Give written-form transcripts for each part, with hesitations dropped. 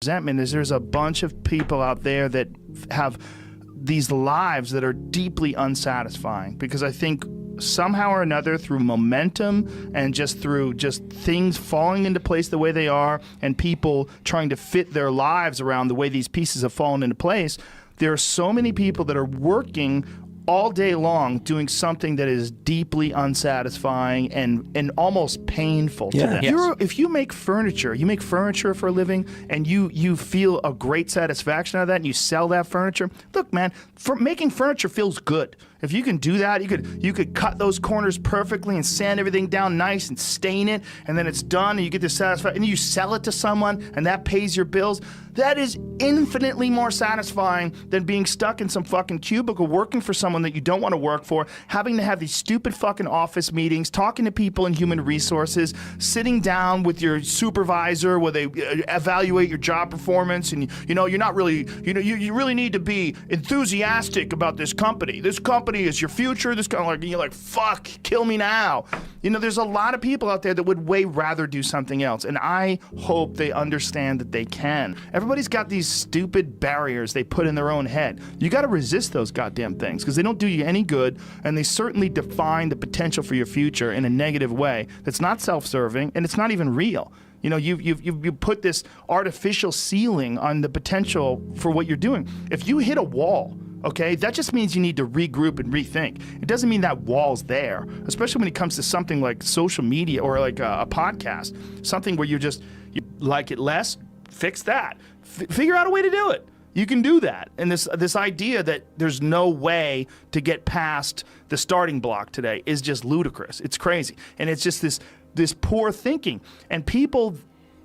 resentment is there's a bunch of people out there that have these lives that are deeply unsatisfying, because I think somehow or another, through momentum and just through just things falling into place the way they are, and people trying to fit their lives around the way these pieces have fallen into place, there are so many people that are working all day long doing something that is deeply unsatisfying and almost painful to them. Yes. If you make furniture for a living, and you feel a great satisfaction out of that, and you sell that furniture, look, man, making furniture feels good. If you can do that, you could cut those corners perfectly and sand everything down nice and stain it, and then it's done, and you get the satisfaction, and you sell it to someone, and that pays your bills. That is infinitely more satisfying than being stuck in some fucking cubicle working for someone that you don't want to work for, having to have these stupid fucking office meetings, talking to people in human resources, sitting down with your supervisor where they evaluate your job performance, and you're not really, you really need to be enthusiastic about this company. This company is your future. This kind of like, you're like, fuck, kill me now. There's a lot of people out there that would way rather do something else, and I hope they understand that they can. Everybody's got these stupid barriers they put in their own head. You got to resist those goddamn things, because they don't do you any good, and they certainly define the potential for your future in a negative way that's not self-serving, and it's not even real. You put this artificial ceiling on the potential for what you're doing. If you hit a wall, okay, that just means you need to regroup and rethink. It doesn't mean that wall's there, especially when it comes to something like social media or like a podcast, something where you like it less, fix that. Figure out a way to do it. You can do that. And this idea that there's no way to get past the starting block today is just ludicrous. It's crazy. And it's just this poor thinking. And people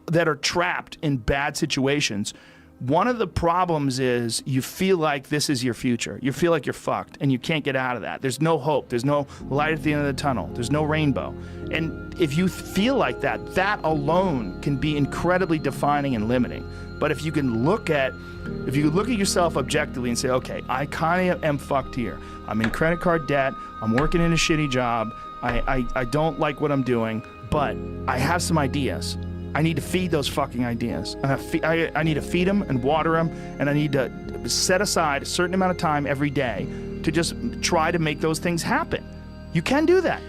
that are trapped in bad situations, one of the problems is you feel like this is your future. You feel like you're fucked and you can't get out of that. There's no hope. There's no light at the end of the tunnel. There's no rainbow. And if you feel like that, that alone can be incredibly defining and limiting. But if you look at yourself objectively and say, okay, I kind of am fucked here. I'm in credit card debt. I'm working in a shitty job. I don't like what I'm doing, but I have some ideas. I need to feed those fucking ideas. I need to feed them and water them, and I need to set aside a certain amount of time every day to just try to make those things happen. You can do that.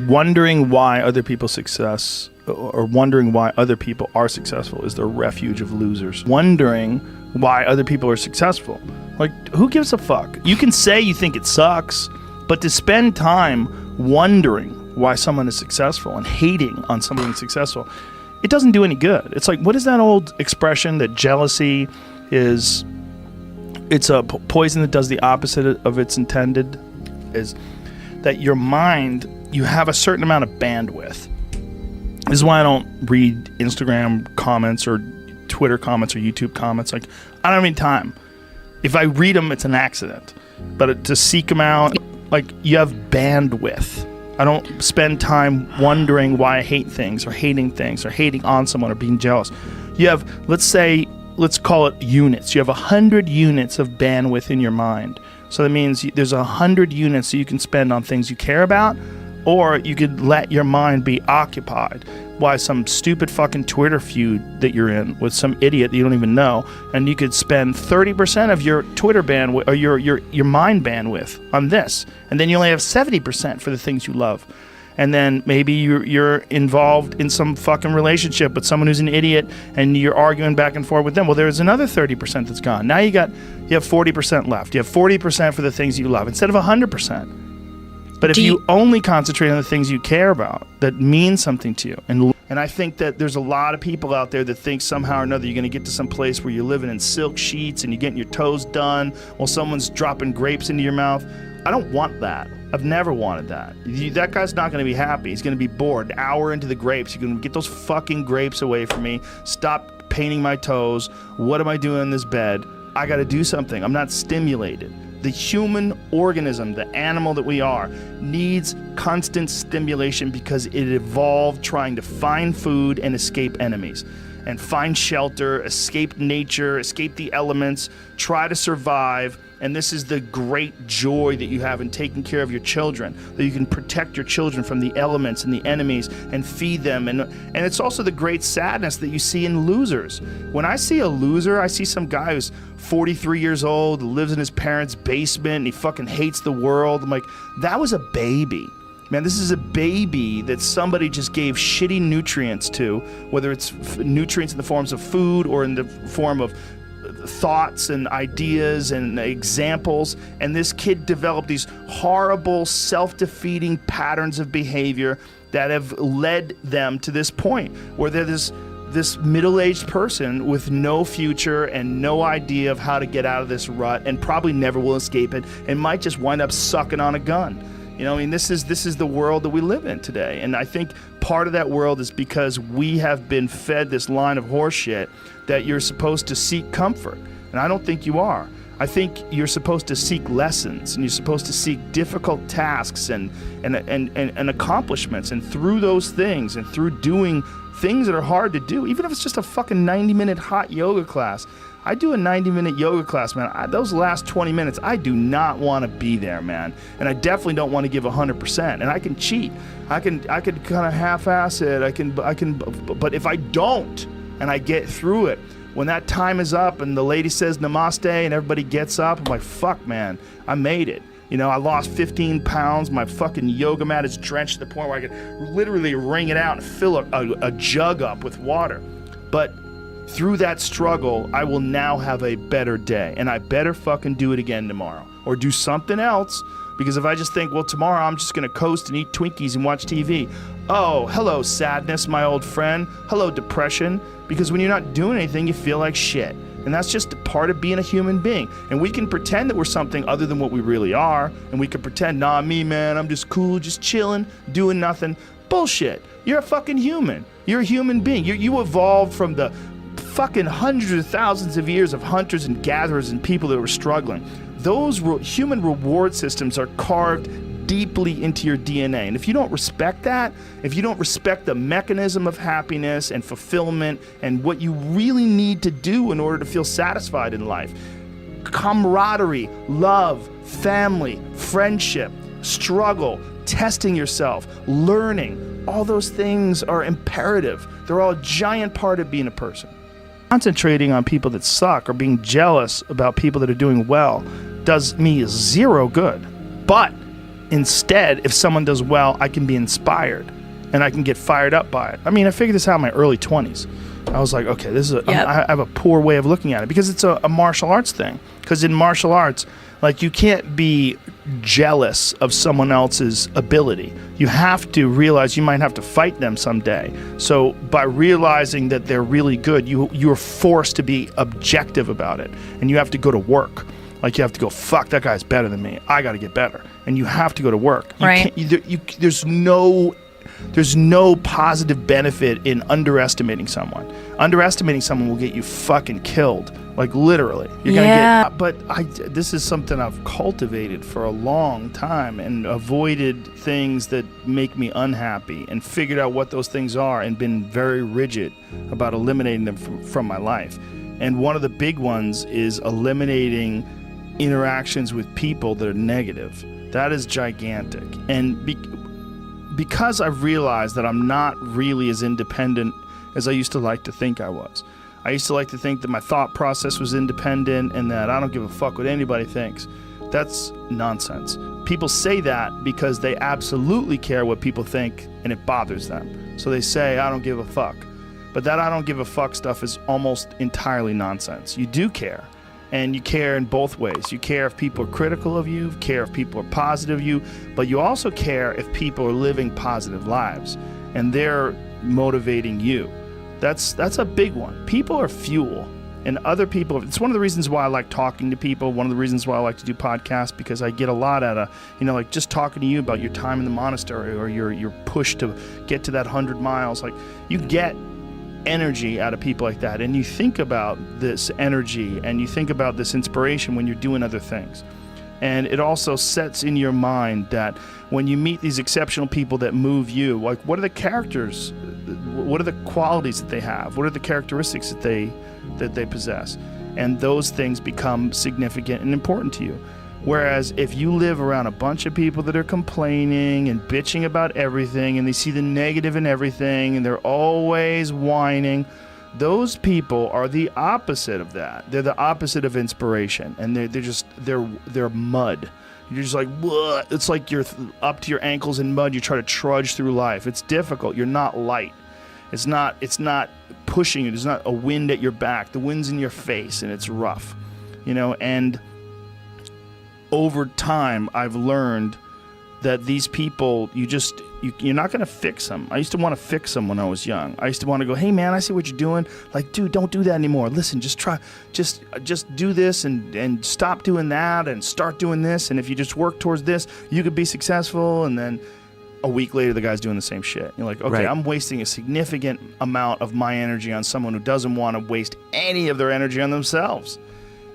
Wondering why other people's success, or wondering why other people are successful, is the refuge of losers. Wondering why other people are successful. Like, who gives a fuck? You can say you think it sucks, but to spend time wondering why someone is successful and hating on someone who's successful, it doesn't do any good. It's like, what is that old expression that jealousy is, it's a poison that does the opposite of its intended, is that your mind, you have a certain amount of bandwidth. This is why I don't read Instagram comments or Twitter comments or YouTube comments. Like, I don't have any time. If I read them, it's an accident. But to seek them out, like, you have bandwidth. I don't spend time wondering why I hate things or hating on someone or being jealous. You have, let's call it units. You have 100 units of bandwidth in your mind. So that means there's 100 units that you can spend on things you care about, or you could let your mind be occupied by some stupid fucking Twitter feud that you're in with some idiot that you don't even know, and you could spend 30% of your Twitter bandwidth or your mind bandwidth on this, and then you only have 70% for the things you love. And then maybe you're involved in some fucking relationship with someone who's an idiot, and you're arguing back and forth with them. Well, there's another 30% that's gone. Now you have 40% left. You have 40% for the things you love instead of 100%. But if you only concentrate on the things you care about that mean something to you, and I think that there's a lot of people out there that think somehow or another you're going to get to some place where you're living in silk sheets and you're getting your toes done while someone's dropping grapes into your mouth. I don't want that. I've never wanted that. That guy's not going to be happy. He's going to be bored. An hour into the grapes, you're going to get those fucking grapes away from me. Stop painting my toes. What am I doing in this bed? I got to do something. I'm not stimulated. The human organism, the animal that we are, needs constant stimulation because it evolved trying to find food and escape enemies. and find shelter, escape nature, escape the elements, try to survive. And this is the great joy that you have in taking care of your children, that you can protect your children from the elements and the enemies and feed them. And it's also the great sadness that you see in losers. When I see a loser, I see some guy who's 43 years old, lives in his parents' basement, and he fucking hates the world. I'm like, that was a baby. Man, this is a baby that somebody just gave shitty nutrients to, whether it's nutrients in the forms of food or in the form of thoughts and ideas and examples, and this kid developed these horrible self-defeating patterns of behavior that have led them to this point where they're this middle-aged person with no future and no idea of how to get out of this rut, and probably never will escape it, and might just wind up sucking on a gun. You know, I mean, this is the world that we live in today. And I think part of that world is because we have been fed this line of horseshit that you're supposed to seek comfort. And I don't think you are. I think you're supposed to seek lessons, and you're supposed to seek difficult tasks and accomplishments. And through those things, and through doing things that are hard to do, even if it's just a fucking 90-minute hot yoga class. I do a 90-minute yoga class, man. Those last 20 minutes, I do not want to be there, man. And I definitely don't want to give 100%. And I can cheat. I can kind of half-ass it. I can. But if I don't, and I get through it, when that time is up and the lady says namaste and everybody gets up, I'm like, fuck, man, I made it. You know, I lost 15 pounds. My fucking yoga mat is drenched to the point where I could literally wring it out and fill a jug up with water. But through that struggle, I will now have a better day, and I better fucking do it again tomorrow or do something else, because if I just think, well, tomorrow I'm just going to coast and eat Twinkies and watch TV. Oh, hello, sadness, my old friend. Hello, depression. Because when you're not doing anything, you feel like shit. And that's just a part of being a human being. And we can pretend that we're something other than what we really are. And we can pretend, nah, me, man, I'm just cool, just chilling, doing nothing. Bullshit. You're a fucking human. You're a human being. You evolved from the fucking hundreds of thousands of years of hunters and gatherers and people that were struggling. Those human reward systems are carved deeply into your DNA. And if you don't respect that, if you don't respect the mechanism of happiness and fulfillment and what you really need to do in order to feel satisfied in life, camaraderie, love, family, friendship, struggle, testing yourself, learning, all those things are imperative. They're all a giant part of being a person. Concentrating on people that suck or being jealous about people that are doing well does me zero good. But instead, if someone does well, I can be inspired and I can get fired up by it. I mean, I figured this out in my early 20s. I was like, okay, this is I have a poor way of looking at it because it's a martial arts thing. Because in martial arts, like, you can't be jealous of someone else's ability. You have to realize you might have to fight them someday. So by realizing that they're really good, you're forced to be objective about it. And you have to go to work. Like, you have to go, fuck, that guy's better than me. I got to get better. And you have to go to work. Right. There's no positive benefit in underestimating someone. Underestimating someone will get you fucking killed. Like, literally. You're gonna get. But this is something I've cultivated for a long time and avoided things that make me unhappy and figured out what those things are and been very rigid about eliminating them from my life. And one of the big ones is eliminating interactions with people that are negative. That is gigantic. And because I've realized that I'm not really as independent as I used to like to think I was. I used to like to think that my thought process was independent and that I don't give a fuck what anybody thinks. That's nonsense. People say that because they absolutely care what people think and it bothers them. So they say, I don't give a fuck. But that I don't give a fuck stuff is almost entirely nonsense. You do care. And you care in both ways. You care if people are critical of you, care if people are positive of you, but you also care if people are living positive lives and they're motivating you. That's a big one. People are fuel, and other people, it's one of the reasons why I like talking to people, one of the reasons why I like to do podcasts, because I get a lot out of, like just talking to you about your time in the monastery or your push to get to that 100 miles. Like, you get energy out of people like that, and you think about this energy and you think about this inspiration when you're doing other things. And it also sets in your mind that when you meet these exceptional people that move you, like, what are the characters what are the qualities that they have? What are the characteristics that they possess? And those things become significant and important to you. Whereas if you live around a bunch of people that are complaining and bitching about everything, and they see the negative in everything, and they're always whining, those people are the opposite of that. They're the opposite of inspiration, and they're mud. You're just like, "Bleh." It's like you're up to your ankles in mud. You try to trudge through life. It's difficult. You're not light. It's not pushing you. There's not a wind at your back. The wind's in your face, and it's rough, and over time, I've learned that these people, you're not going to fix them. I used to want to fix them when I was young. I used to want to go, hey man, I see what you're doing. Like, dude, don't do that anymore. Listen, just do this and stop doing that and start doing this. And if you just work towards this, you could be successful. And then a week later, the guy's doing the same shit. You're like, okay, right. I'm wasting a significant amount of my energy on someone who doesn't want to waste any of their energy on themselves.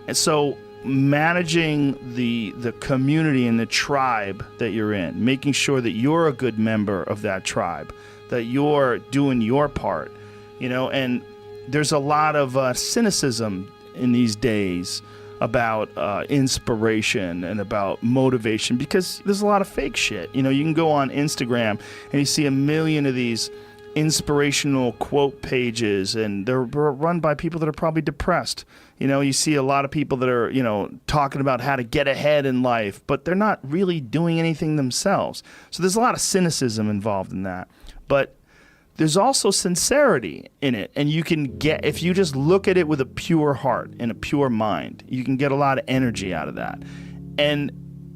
And so managing the community and the tribe that you're in, making sure that you're a good member of that tribe, that you're doing your part, and there's a lot of cynicism in these days about inspiration and about motivation, because there's a lot of fake shit. You can go on Instagram and you see a million of these inspirational quote pages, and they're run by people that are probably depressed. You see a lot of people that are, talking about how to get ahead in life, but they're not really doing anything themselves. So there's a lot of cynicism involved in that. But there's also sincerity in it, and you can get, if you just look at it with a pure heart and a pure mind, you can get a lot of energy out of that. And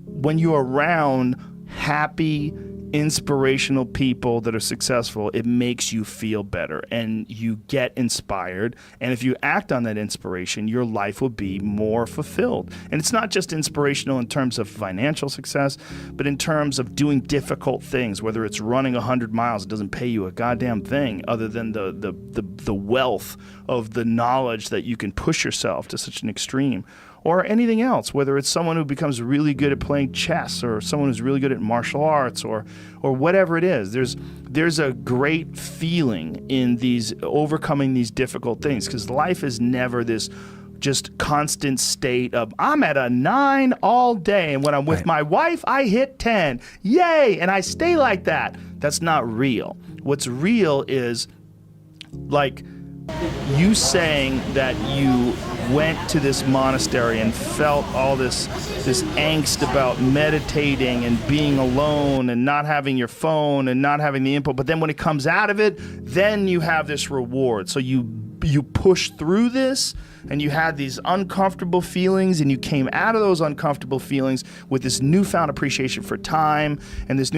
when you're around happy, inspirational people that are successful, it makes you feel better and you get inspired. And if you act on that inspiration, your life will be more fulfilled. And it's not just inspirational in terms of financial success, but in terms of doing difficult things, whether it's running 100 miles, it doesn't pay you a goddamn thing other than the wealth of the knowledge that you can push yourself to such an extreme. Or anything else, whether it's someone who becomes really good at playing chess, or someone who's really good at martial arts, or whatever it is. There's a great feeling in these overcoming these difficult things, because life is never this just constant state of, I'm at a 9 all day, and when I'm with my wife, I hit 10. Yay! And I stay like that. That's not real. What's real is, like, you saying that you went to this monastery and felt all this angst about meditating and being alone and not having your phone and not having the input, but then when it comes out of it, then you have this reward. So you push through this, and you had these uncomfortable feelings, and you came out of those uncomfortable feelings with this newfound appreciation for time and this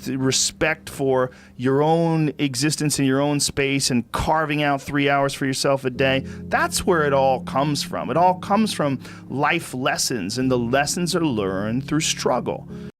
respect for your own existence in your own space, and carving out 3 hours for yourself a day. That's where it all comes from. It all comes from life lessons, and the lessons are learned through struggle.